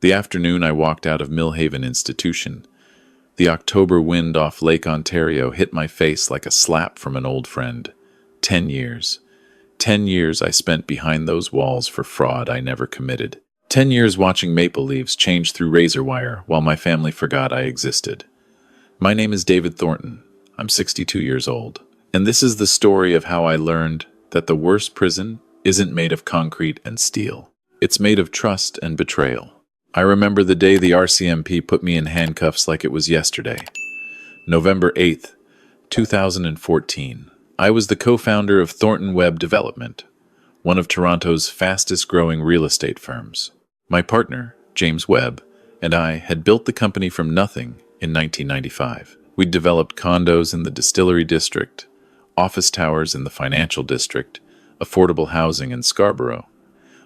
The afternoon I walked out of Millhaven Institution. The October wind off Lake Ontario hit my face like a slap from an old friend. 10 years. 10 years I spent behind those walls for fraud I never committed. 10 years watching maple leaves change through razor wire while my family forgot I existed. My name is David Thornton. I'm 62 years old. And this is the story of how I learned that the worst prison isn't made of concrete and steel. It's made of trust and betrayal. I remember the day the RCMP put me in handcuffs like it was yesterday. November 8th, 2014. I was the co-founder of Thornton Web Development, one of Toronto's fastest-growing real estate firms. My partner, James Webb, and I had built the company from nothing in 1995. We'd developed condos in the Distillery District, office towers in the Financial District, affordable housing in Scarborough.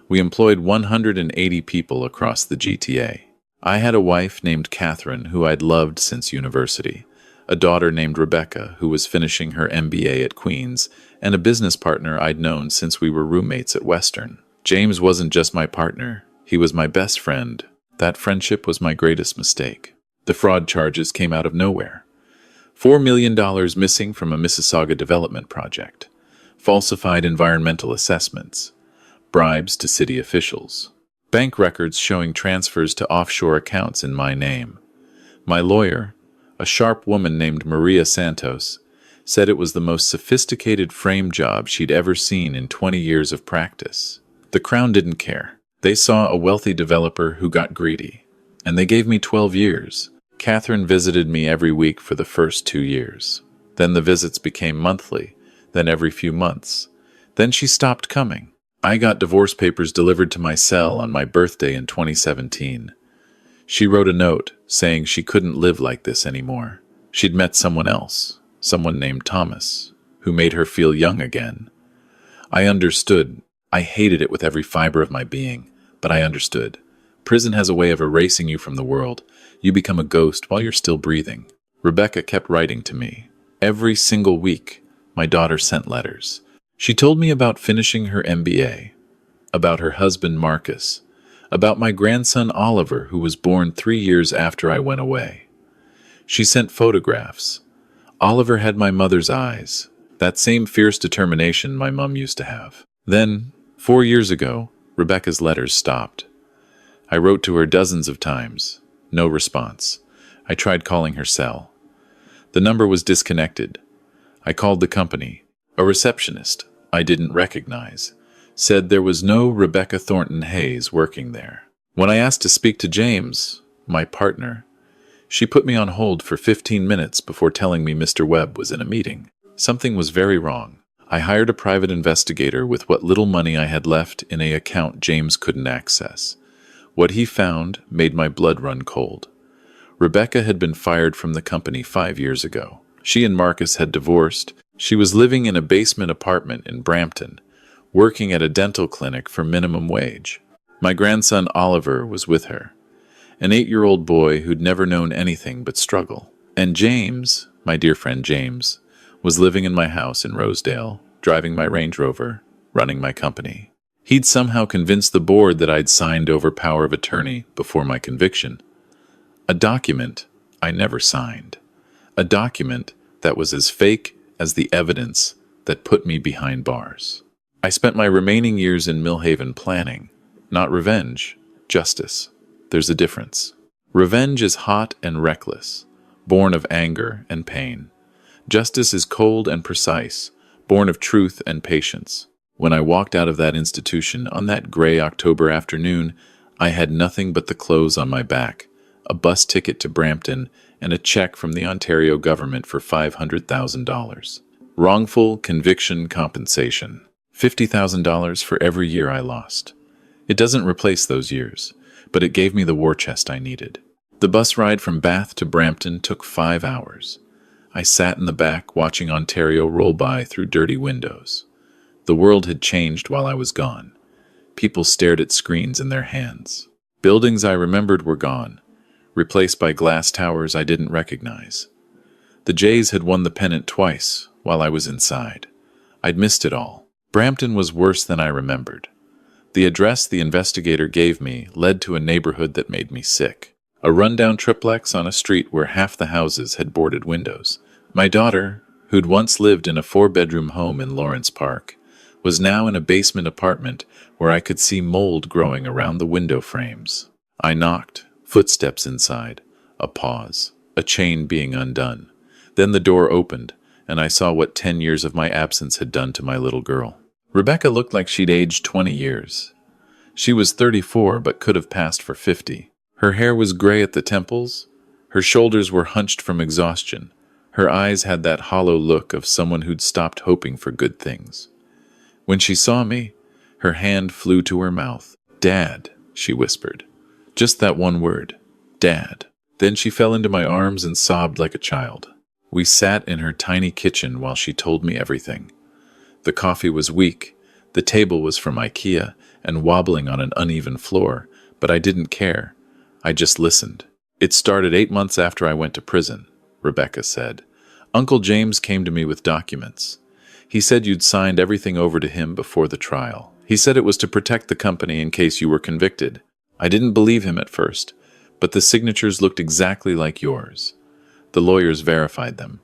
We employed 180 people across the GTA. I had a wife named Catherine who I'd loved since university, a daughter named Rebecca who was finishing her MBA at Queen's, and a business partner I'd known since we were roommates at Western. James wasn't just my partner, he was my best friend. That friendship was my greatest mistake. The fraud charges came out of nowhere. $4 million missing from a Mississauga development project, falsified environmental assessments, bribes to city officials, bank records showing transfers to offshore accounts in my name. My lawyer, a sharp woman named Maria Santos, said it was the most sophisticated frame job she'd ever seen in 20 years of practice. The Crown didn't care. They saw a wealthy developer who got greedy, and they gave me 12 years. Catherine visited me every week for the first 2 years. Then the visits became monthly, then every few months. Then she stopped coming. I got divorce papers delivered to my cell on my birthday in 2017. She wrote a note saying she couldn't live like this anymore. She'd met someone else, someone named Thomas, who made her feel young again. I understood. I hated it with every fiber of my being, but I understood. Prison has a way of erasing you from the world. You become a ghost while you're still breathing. Rebecca kept writing to me. Every single week, my daughter sent letters. She told me about finishing her MBA, about her husband Marcus, about my grandson Oliver, who was born 3 years after I went away. She sent photographs. Oliver had my mother's eyes, that same fierce determination my mom used to have. Then, 4 years ago, Rebecca's letters stopped. I wrote to her dozens of times. No response. I tried calling her cell. The number was disconnected. I called the company. A receptionist I didn't recognize said there was no Rebecca Thornton Hayes working there. When I asked to speak to James, my partner, she put me on hold for 15 minutes before telling me Mr. Webb was in a meeting. Something was very wrong. I hired a private investigator with what little money I had left in an account James couldn't access. What he found made my blood run cold. Rebecca had been fired from the company 5 years ago. She and Marcus had divorced. She was living in a basement apartment in Brampton, working at a dental clinic for minimum wage. My grandson Oliver was with her, an 8-year-old boy who'd never known anything but struggle. And James, my dear friend James, was living in my house in Rosedale, driving my Range Rover, running my company. He'd somehow convinced the board that I'd signed over power of attorney before my conviction. A document I never signed. A document that was as fake as the evidence that put me behind bars. I spent my remaining years in Millhaven planning, not revenge, justice. There's a difference. Revenge is hot and reckless, born of anger and pain. Justice is cold and precise, born of truth and patience. When I walked out of that institution on that gray October afternoon, I had nothing but the clothes on my back, a bus ticket to Brampton, and a check from the Ontario government for $500,000. Wrongful conviction compensation. $50,000 for every year I lost. It doesn't replace those years, but it gave me the war chest I needed. The bus ride from Bath to Brampton took 5 hours. I sat in the back watching Ontario roll by through dirty windows. The world had changed while I was gone. People stared at screens in their hands. Buildings I remembered were gone, replaced by glass towers I didn't recognize. The Jays had won the pennant twice while I was inside. I'd missed it all. Brampton was worse than I remembered. The address the investigator gave me led to a neighborhood that made me sick. A rundown triplex on a street where half the houses had boarded windows. My daughter, who'd once lived in a 4-bedroom home in Lawrence Park, was now in a basement apartment where I could see mold growing around the window frames. I knocked, footsteps inside, a pause, a chain being undone. Then the door opened, and I saw what 10 years of my absence had done to my little girl. Rebecca looked like she'd aged 20 years. She was 34 but could have passed for 50. Her hair was gray at the temples. Her shoulders were hunched from exhaustion. Her eyes had that hollow look of someone who'd stopped hoping for good things. When she saw me, her hand flew to her mouth. "Dad," she whispered. Just that one word, "Dad." Then she fell into my arms and sobbed like a child. We sat in her tiny kitchen while she told me everything. The coffee was weak, the table was from IKEA and wobbling on an uneven floor, but I didn't care. I just listened. "It started 8 months after I went to prison," Rebecca said. "Uncle James came to me with documents. He said you'd signed everything over to him before the trial. He said it was to protect the company in case you were convicted. I didn't believe him at first, but the signatures looked exactly like yours. The lawyers verified them.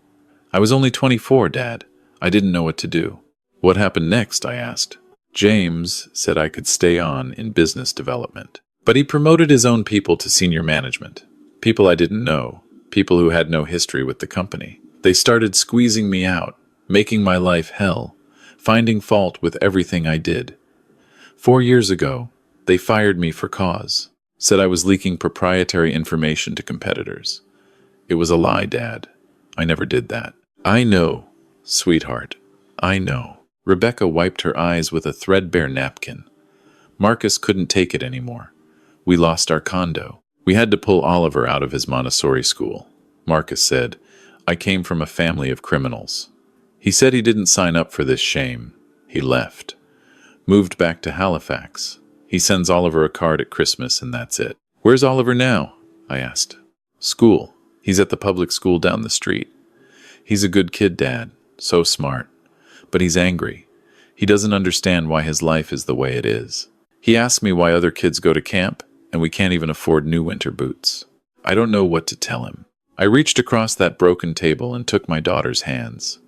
I was only 24, Dad. I didn't know what to do." "What happened next?" I asked. "James said I could stay on in business development. But he promoted his own people to senior management. People I didn't know, people who had no history with the company. They started squeezing me out, making my life hell, finding fault with everything I did. 4 years ago, they fired me for cause, said I was leaking proprietary information to competitors. It was a lie, Dad. I never did that." "I know, sweetheart. I know." Rebecca wiped her eyes with a threadbare napkin. "Marcus couldn't take it anymore. We lost our condo. We had to pull Oliver out of his Montessori school." Marcus said, "I came from a family of criminals." He said he didn't sign up for this shame. He left. Moved back to Halifax. He sends Oliver a card at Christmas and that's it. "Where's Oliver now?" I asked. "School. He's at the public school down the street. He's a good kid, Dad. So smart. But he's angry. He doesn't understand why his life is the way it is. He asks me why other kids go to camp, and we can't even afford new winter boots. I don't know what to tell him." I reached across that broken table and took my daughter's hands.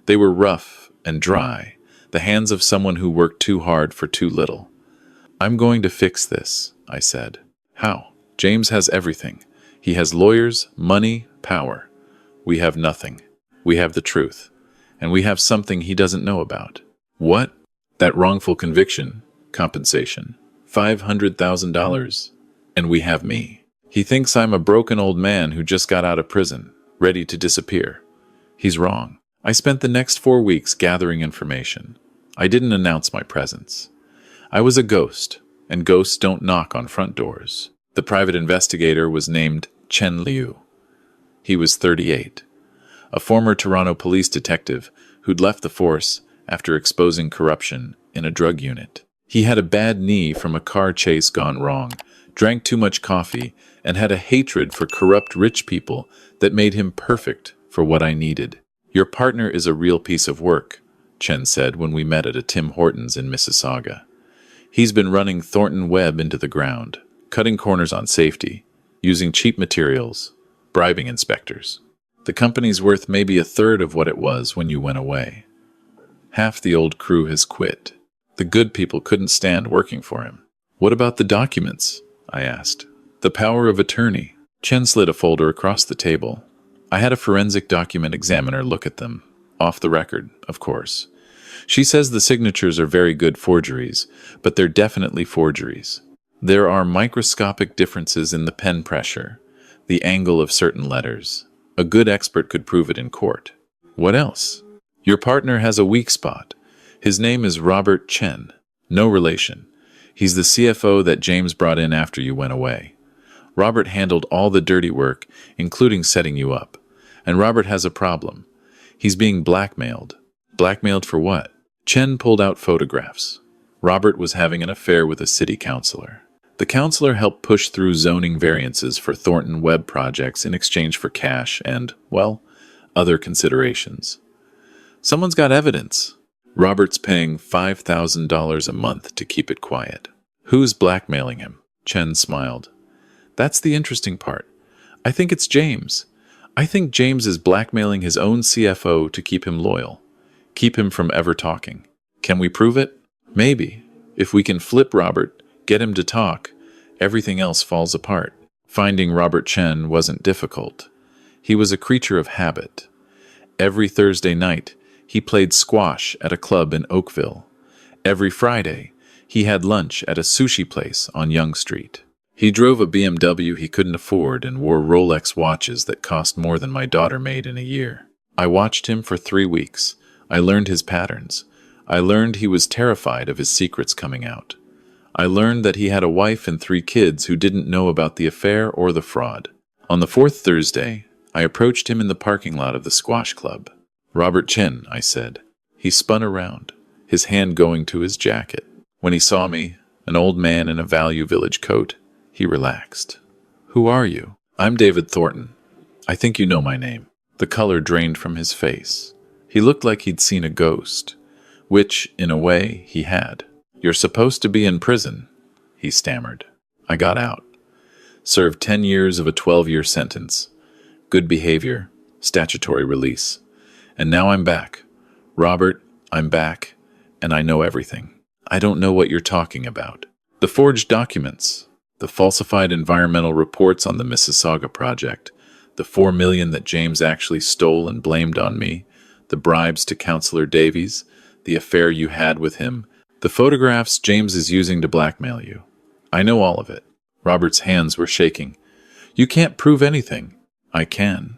They were rough and dry, the hands of someone who worked too hard for too little. "I'm going to fix this," I said. "How?" "James has everything. He has lawyers, money, power. We have nothing. We have the truth. And we have something he doesn't know about." "What?" "That wrongful conviction, compensation, $500,000. And we have me. He thinks I'm a broken old man who just got out of prison, ready to disappear. He's wrong." I spent the next 4 weeks gathering information. I didn't announce my presence. I was a ghost, and ghosts don't knock on front doors. The private investigator was named Chen Liu. He was 38, a former Toronto police detective who'd left the force after exposing corruption in a drug unit. He had a bad knee from a car chase gone wrong, drank too much coffee, and had a hatred for corrupt rich people that made him perfect for what I needed. "Your partner is a real piece of work," Chen said when we met at a Tim Hortons in Mississauga. "He's been running Thornton Webb into the ground, cutting corners on safety, using cheap materials, bribing inspectors. The company's worth maybe a third of what it was when you went away. Half the old crew has quit. The good people couldn't stand working for him." "What about the documents?" I asked. "The power of attorney." Chen slid a folder across the table. "I had a forensic document examiner look at them. Off the record, of course. She says the signatures are very good forgeries, but they're definitely forgeries. There are microscopic differences in the pen pressure, the angle of certain letters. A good expert could prove it in court." "What else?" "Your partner has a weak spot. His name is Robert Chen. No relation. He's the CFO that James brought in after you went away. Robert handled all the dirty work, including setting you up. And Robert has a problem. He's being blackmailed." "Blackmailed for what?" Chen pulled out photographs. Robert was having an affair with a city councilor. The councilor helped push through zoning variances for Thornton Webb projects in exchange for cash and, well, other considerations. "Someone's got evidence." Robert's paying $5,000 a month to keep it quiet. Who's blackmailing him? Chen smiled. That's the interesting part. I think it's James. I think James is blackmailing his own CFO to keep him loyal, keep him from ever talking. Can we prove it? Maybe. If we can flip Robert, get him to talk, everything else falls apart. Finding Robert Chen wasn't difficult. He was a creature of habit. Every Thursday night, he played squash at a club in Oakville. Every Friday, he had lunch at a sushi place on Yonge Street. He drove a BMW he couldn't afford and wore Rolex watches that cost more than my daughter made in a year. I watched him for 3 weeks. I learned his patterns. I learned he was terrified of his secrets coming out. I learned that he had a wife and 3 kids who didn't know about the affair or the fraud. On the 4th Thursday, I approached him in the parking lot of the squash club. "Robert Chen," I said. He spun around, his hand going to his jacket. When he saw me, an old man in a Value Village coat, he relaxed. "Who are you?" "I'm David Thornton. I think you know my name." The color drained from his face. He looked like he'd seen a ghost, which, in a way, he had. "You're supposed to be in prison," he stammered. "I got out. Served 10 years of a 12-year sentence. Good behavior, statutory release. And now I'm back. Robert, I'm back, and I know everything. I don't know what you're talking about. The forged documents, the falsified environmental reports on the Mississauga project, the $4 million that James actually stole and blamed on me, the bribes to Counselor Davies, the affair you had with him, the photographs James is using to blackmail you. I know all of it." Robert's hands were shaking. "You can't prove anything." "I can.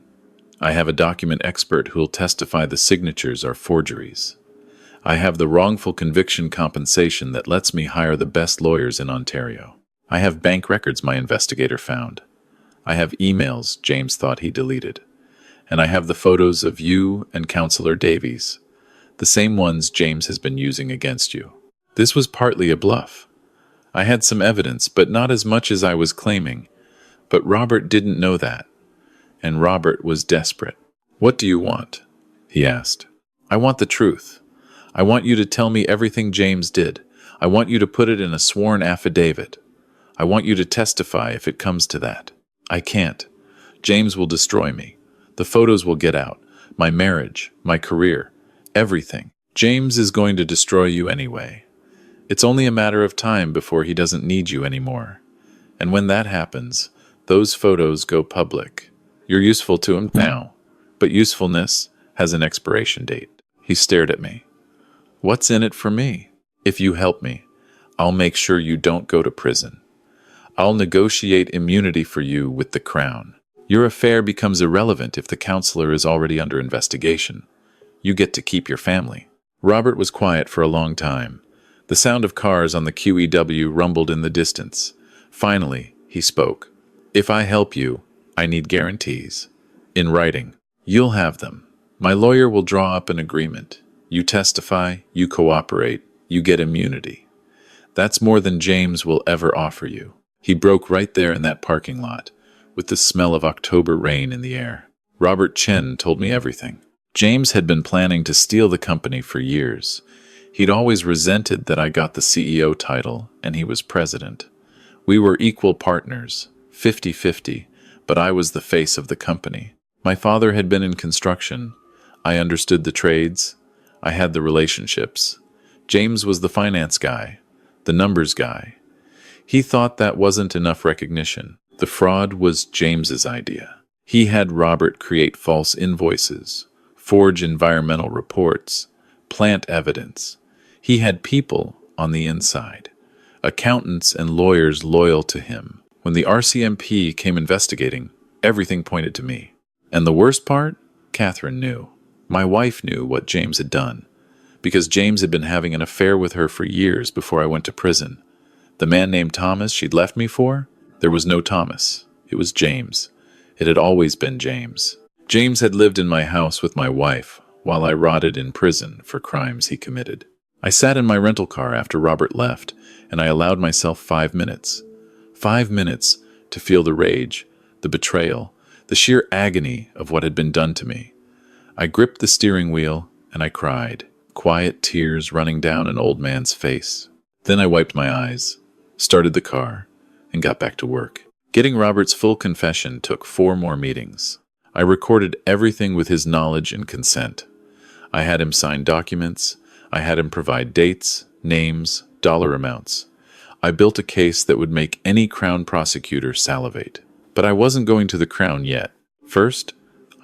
I have a document expert who'll testify the signatures are forgeries. I have the wrongful conviction compensation that lets me hire the best lawyers in Ontario. I have bank records my investigator found. I have emails James thought he deleted. And I have the photos of you and Counselor Davies, the same ones James has been using against you. This was partly a bluff. I had some evidence, but not as much as I was claiming. But Robert didn't know that. And Robert was desperate. "What do you want?" he asked. "I want the truth. I want you to tell me everything James did. I want you to put it in a sworn affidavit. I want you to testify if it comes to that. I can't. James will destroy me. The photos will get out. My marriage, my career, everything. James is going to destroy you anyway. It's only a matter of time before he doesn't need you anymore. And when that happens, those photos go public. You're useful to him now, but usefulness has an expiration date." He stared at me. "What's in it for me? If you help me, I'll make sure you don't go to prison. I'll negotiate immunity for you with the Crown. Your affair becomes irrelevant if the counselor is already under investigation. You get to keep your family." Robert was quiet for a long time. The sound of cars on the QEW rumbled in the distance. Finally, he spoke. "If I help you, I need guarantees. In writing. You'll have them. My lawyer will draw up an agreement. You testify, you cooperate, you get immunity. That's more than James will ever offer you." He broke right there in that parking lot, with the smell of October rain in the air. Robert Chen told me everything. James had been planning to steal the company for years. He'd always resented that I got the CEO title and he was president. We were equal partners, 50-50, but I was the face of the company. My father had been in construction. I understood the trades. I had the relationships. James was the finance guy, the numbers guy. He thought that wasn't enough recognition. The fraud was James's idea. He had Robert create false invoices, forge environmental reports, plant evidence. He had people on the inside, accountants and lawyers loyal to him. When the RCMP came investigating, everything pointed to me. And the worst part? Catherine knew. My wife knew what James had done, because James had been having an affair with her for years before I went to prison. The man named Thomas she'd left me for? There was no Thomas. It was James. It had always been James. James had lived in my house with my wife while I rotted in prison for crimes he committed. I sat in my rental car after Robert left, and I allowed myself 5 minutes. 5 minutes to feel the rage, the betrayal, the sheer agony of what had been done to me. I gripped the steering wheel and I cried. quiet tears running down an old man's face. Then I wiped my eyes, started the car, and got back to work. Getting Robert's full confession took 4 more meetings. I recorded everything with his knowledge and consent. I had him sign documents. I had him provide dates, names, dollar amounts. I built a case that would make any Crown prosecutor salivate. But I wasn't going to the Crown yet. First,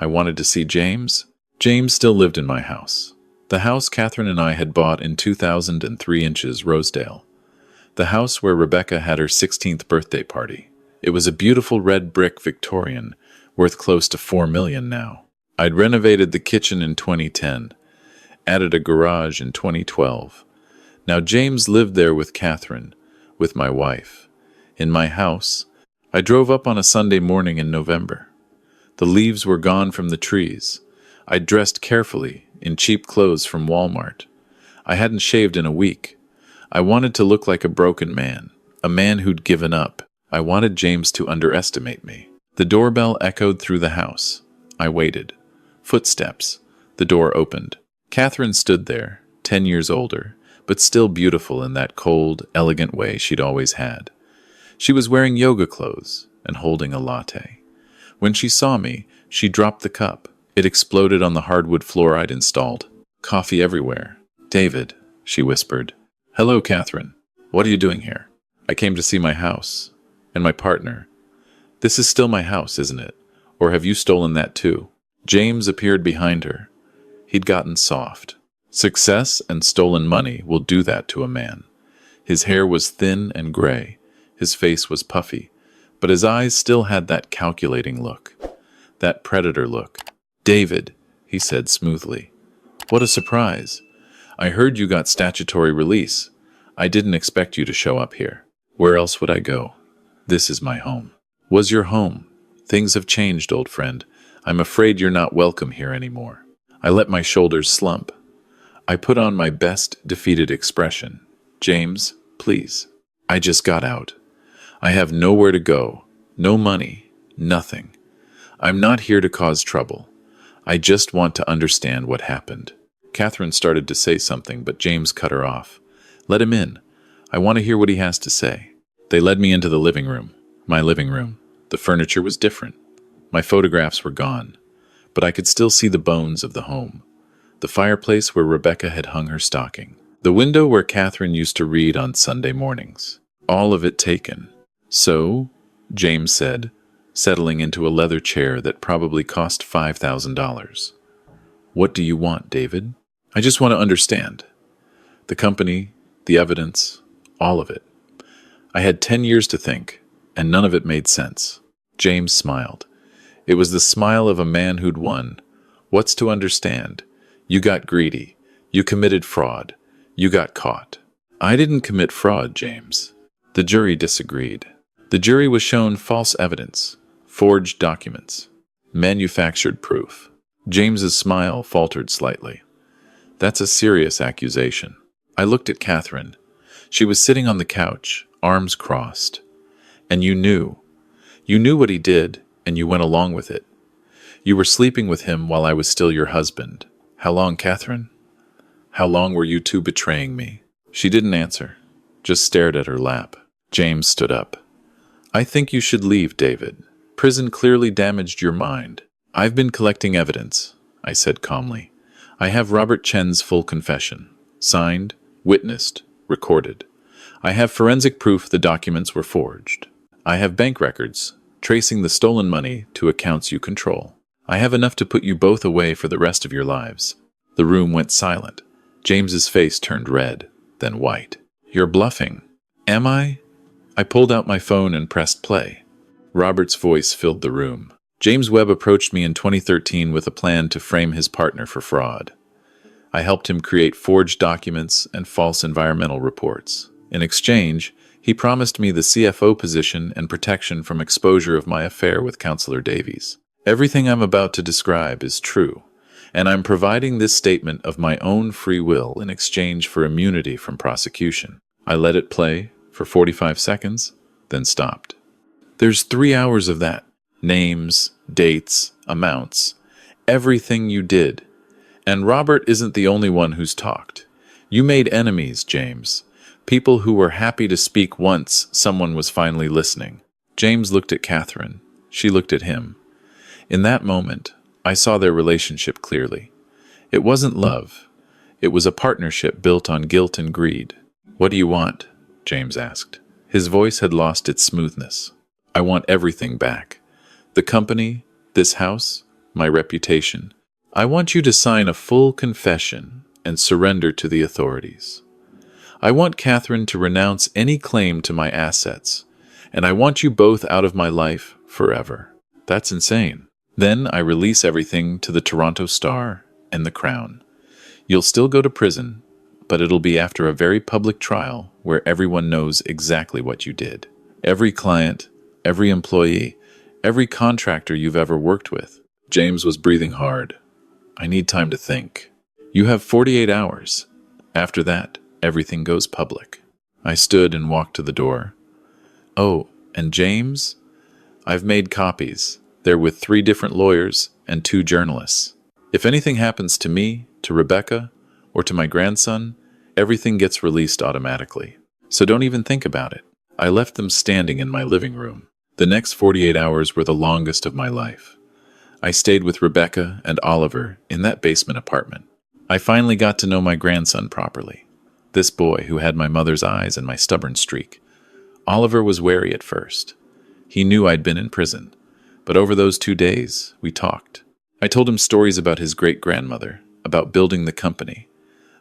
I wanted to see James. James still lived in my house. The house Catherine and I had bought in 2003 inches Rosedale. The house where Rebecca had her 16th birthday party. It was a beautiful red brick Victorian, worth close to $4 million now. I'd renovated the kitchen in 2010, added a garage in 2012. Now James lived there with Catherine, with my wife. In my house, I drove up on a Sunday morning in November. The leaves were gone from the trees. I'd dressed carefully, in cheap clothes from Walmart. I hadn't shaved in a week. I wanted to look like a broken man, a man who'd given up. I wanted James to underestimate me. The doorbell echoed through the house. I waited. Footsteps. The door opened. Catherine stood there, 10 years older, but still beautiful in that cold, elegant way she'd always had. She was wearing yoga clothes and holding a latte. When she saw me, she dropped the cup. It exploded on the hardwood floor I'd installed. Coffee everywhere. "David," she whispered. "Hello, Catherine. What are you doing here?" "I came to see my house. And my partner. This is still my house, isn't it? Or have you stolen that too?" James appeared behind her. He'd gotten soft. Success and stolen money will do that to a man. His hair was thin and gray. His face was puffy. But his eyes still had that calculating look. That predator look. "David," he said smoothly. "What a surprise. I heard you got statutory release. I didn't expect you to show up here. Where else would I go? This is my home." "Was your home? Things have changed, old friend. I'm afraid you're not welcome here anymore." I let my shoulders slump. I put on my best defeated expression. "James, please. I just got out. I have nowhere to go, no money, nothing. I'm not here to cause trouble. I just want to understand what happened." Catherine started to say something, but James cut her off. "Let him in. I want to hear what he has to say." They led me into the living room, my living room. The furniture was different. My photographs were gone, but I could still see the bones of the home. The fireplace where Rebecca had hung her stocking. The window where Catherine used to read on Sunday mornings. All of it taken. "So," James said, settling into a leather chair that probably cost $5,000. "What do you want, David?" "I just want to understand. The company, the evidence, all of it. I had 10 years to think, and none of it made sense." James smiled. It was the smile of a man who'd won. "What's to understand? You got greedy. You committed fraud. You got caught." "I didn't commit fraud, James." The jury disagreed. The jury was shown false evidence, forged documents, manufactured proof. James's smile faltered slightly. "That's a serious accusation." I looked at Catherine. She was sitting on the couch, arms crossed. "And you knew. You knew what he did, and you went along with it. You were sleeping with him while I was still your husband. How long, Catherine? How long were you two betraying me?" She didn't answer, just stared at her lap. James stood up. "I think you should leave, David. Prison clearly damaged your mind." "I've been collecting evidence," I said calmly. "I have Robert Chen's full confession. Signed, witnessed, recorded. I have forensic proof the documents were forged. I have bank records, tracing the stolen money to accounts you control. I have enough to put you both away for the rest of your lives." The room went silent. James's face turned red, then white. "You're bluffing." "Am I?" I pulled out my phone and pressed play. Robert's voice filled the room. James Webb approached me in 2013 with a plan to frame his partner for fraud. I helped him create forged documents and false environmental reports. In exchange, he promised me the CFO position and protection from exposure of my affair with Counselor Davies. Everything I'm about to describe is true, and I'm providing this statement of my own free will in exchange for immunity from prosecution. I let it play for 45 seconds, then stopped. "There's 3 hours of that. Names, dates, amounts, everything you did. And Robert isn't the only one who's talked. You made enemies, James. People who were happy to speak once someone was finally listening. James looked at Catherine. She looked at him. In that moment, I saw their relationship clearly. It wasn't love. It was a partnership built on guilt and greed. "What do you want?" James asked. His voice had lost its smoothness. "I want everything back. The company, this house, my reputation. I want you to sign a full confession and surrender to the authorities. I want Catherine to renounce any claim to my assets, and I want you both out of my life forever." That's insane. Then I release everything to the Toronto Star and the Crown. You'll still go to prison, but it'll be after a very public trial where everyone knows exactly what you did. Every client, every employee, every contractor you've ever worked with. James was breathing hard. "I need time to think." "You have 48 hours. After that, everything goes public." I stood and walked to the door. "Oh, and James? I've made copies. They're with 3 different lawyers and 2 journalists. If anything happens to me, to Rebecca, or to my grandson, everything gets released automatically. So don't even think about it." I left them standing in my living room. The next 48 hours were the longest of my life. I stayed with Rebecca and Oliver in that basement apartment. I finally got to know my grandson properly. This boy who had my mother's eyes and my stubborn streak. Oliver was wary at first. He knew I'd been in prison. But over those 2 days, we talked. I told him stories about his great-grandmother, about building the company,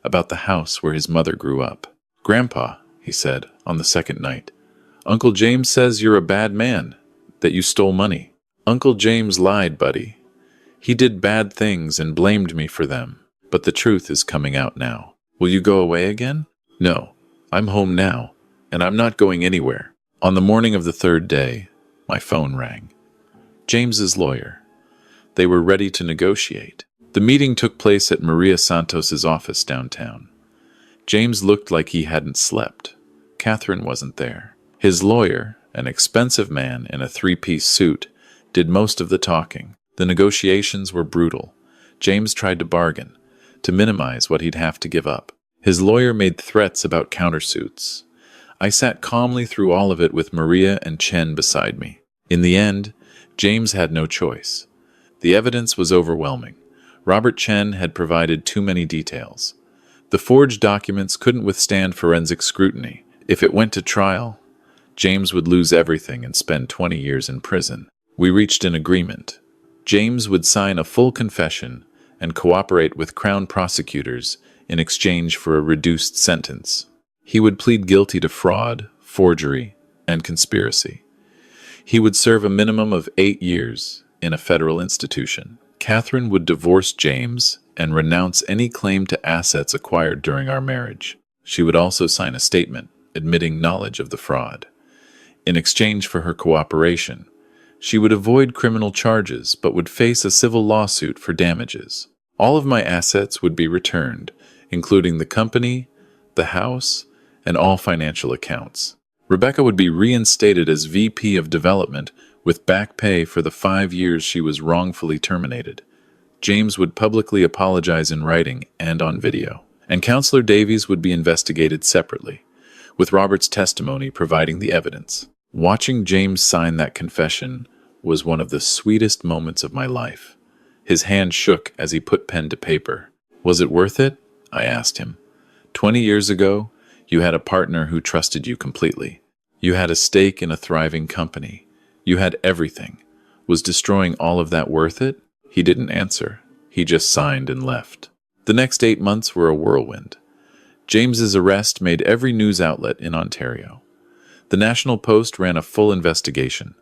about the house where his mother grew up. "Grandpa," he said on the second night, "Uncle James says you're a bad man, that you stole money." "Uncle James lied, buddy. He did bad things and blamed me for them. But the truth is coming out now." "Will you go away again?" "No, I'm home now, and I'm not going anywhere." On the morning of the 3rd day, my phone rang. James's lawyer. They were ready to negotiate. The meeting took place at Maria Santos's office downtown. James looked like he hadn't slept. Catherine wasn't there. His lawyer, an expensive man in a 3-piece suit, did most of the talking. The negotiations were brutal. James tried to bargain, to minimize what he'd have to give up. His lawyer made threats about countersuits. I sat calmly through all of it with Maria and Chen beside me. In the end, James had no choice. The evidence was overwhelming. Robert Chen had provided too many details. The forged documents couldn't withstand forensic scrutiny. If it went to trial, James would lose everything and spend 20 years in prison. We reached an agreement. James would sign a full confession and cooperate with Crown prosecutors in exchange for a reduced sentence. He would plead guilty to fraud, forgery, and conspiracy. He would serve a minimum of 8 years in a federal institution. Catherine would divorce James and renounce any claim to assets acquired during our marriage. She would also sign a statement admitting knowledge of the fraud. In exchange for her cooperation, she would avoid criminal charges but would face a civil lawsuit for damages. All of my assets would be returned, including the company, the house, and all financial accounts. Rebecca would be reinstated as VP of Development with back pay for the 5 years she was wrongfully terminated. James would publicly apologize in writing and on video. And Counselor Davies would be investigated separately, with Robert's testimony providing the evidence. Watching James sign that confession was one of the sweetest moments of my life. His hand shook as he put pen to paper. "Was it worth it?" I asked him. 20 years ago, you had a partner who trusted you completely. You had a stake in a thriving company. You had everything. Was destroying all of that worth it? He didn't answer. He just signed and left. The next 8 months were a whirlwind. James's arrest made every news outlet in Ontario. The National Post ran a full investigation.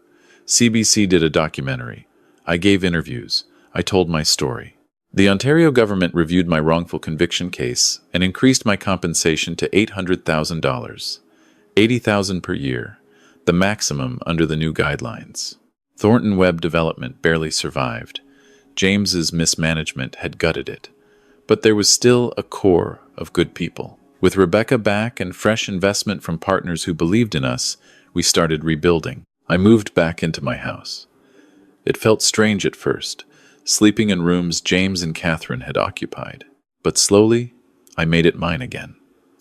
CBC did a documentary. I gave interviews. I told my story. The Ontario government reviewed my wrongful conviction case and increased my compensation to $800,000, $80,000 per year, the maximum under the new guidelines. Thornton Webb Development barely survived. James's mismanagement had gutted it. But there was still a core of good people. With Rebecca back and fresh investment from partners who believed in us, we started rebuilding. I moved back into my house. It felt strange at first, sleeping in rooms James and Catherine had occupied. But slowly, I made it mine again.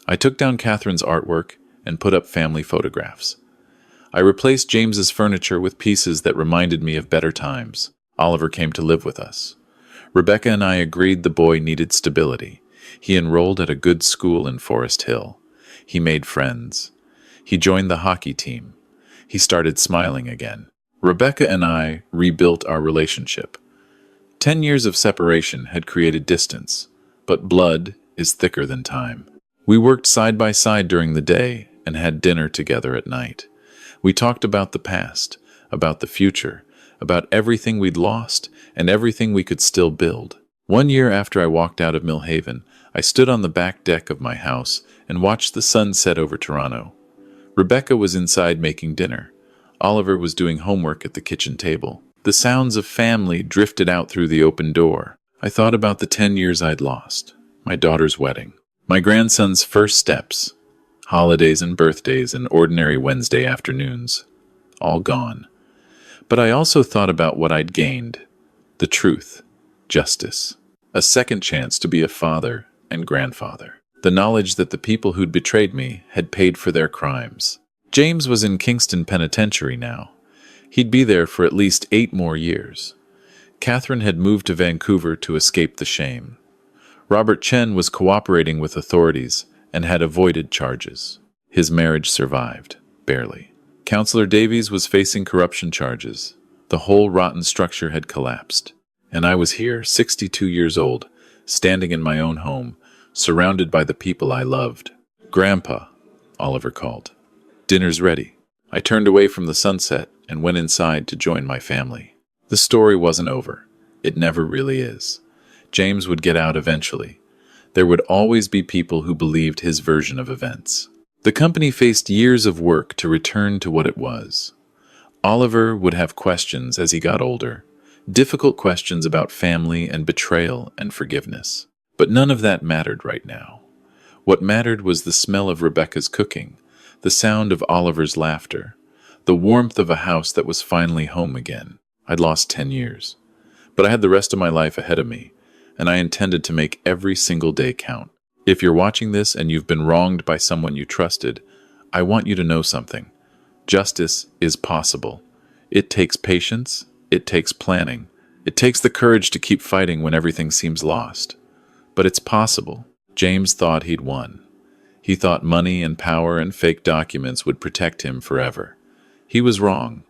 I took down Catherine's artwork and put up family photographs. I replaced James's furniture with pieces that reminded me of better times. Oliver came to live with us. Rebecca and I agreed the boy needed stability. He enrolled at a good school in Forest Hill. He made friends. He joined the hockey team. He started smiling again. Rebecca and I rebuilt our relationship. 10 years of separation had created distance, but blood is thicker than time. We worked side by side during the day and had dinner together at night. We talked about the past, about the future, about everything we'd lost and everything we could still build. 1 year after I walked out of Millhaven, I stood on the back deck of my house and watched the sun set over Toronto. Rebecca was inside making dinner. Oliver was doing homework at the kitchen table. The sounds of family drifted out through the open door. I thought about the 10 years I'd lost, my daughter's wedding, my grandson's first steps, holidays and birthdays and ordinary Wednesday afternoons, all gone. But I also thought about what I'd gained, the truth, justice, a second chance to be a father and grandfather, the knowledge that the people who'd betrayed me had paid for their crimes. James was in Kingston Penitentiary now. He'd be there for at least 8 more years. Catherine had moved to Vancouver to escape the shame. Robert Chen was cooperating with authorities and had avoided charges. His marriage survived, barely. Councillor Davies was facing corruption charges. The whole rotten structure had collapsed. And I was here, 62 years old, standing in my own home, surrounded by the people I loved. "Grandpa," Oliver called. "Dinner's ready." I turned away from the sunset and went inside to join my family. The story wasn't over. It never really is. James would get out eventually. There would always be people who believed his version of events. The company faced years of work to return to what it was. Oliver would have questions as he got older, difficult questions about family and betrayal and forgiveness. But none of that mattered right now. What mattered was the smell of Rebecca's cooking, the sound of Oliver's laughter, the warmth of a house that was finally home again. I'd lost 10 years, but I had the rest of my life ahead of me, and I intended to make every single day count. If you're watching this and you've been wronged by someone you trusted, I want you to know something. Justice is possible. It takes patience, it takes planning, it takes the courage to keep fighting when everything seems lost. But it's possible. James thought he'd won. He thought money and power and fake documents would protect him forever. He was wrong.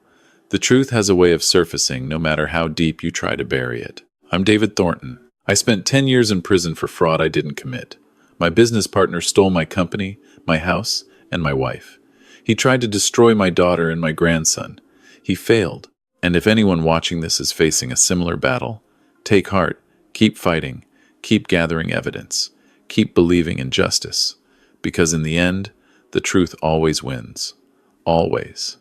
The truth has a way of surfacing no matter how deep you try to bury it. I'm David Thornton. I spent 10 years in prison for fraud I didn't commit. My business partner stole my company, my house, and my wife. He tried to destroy my daughter and my grandson. He failed. And if anyone watching this is facing a similar battle, take heart, keep fighting, keep gathering evidence, keep believing in justice. Because in the end, the truth always wins. Always.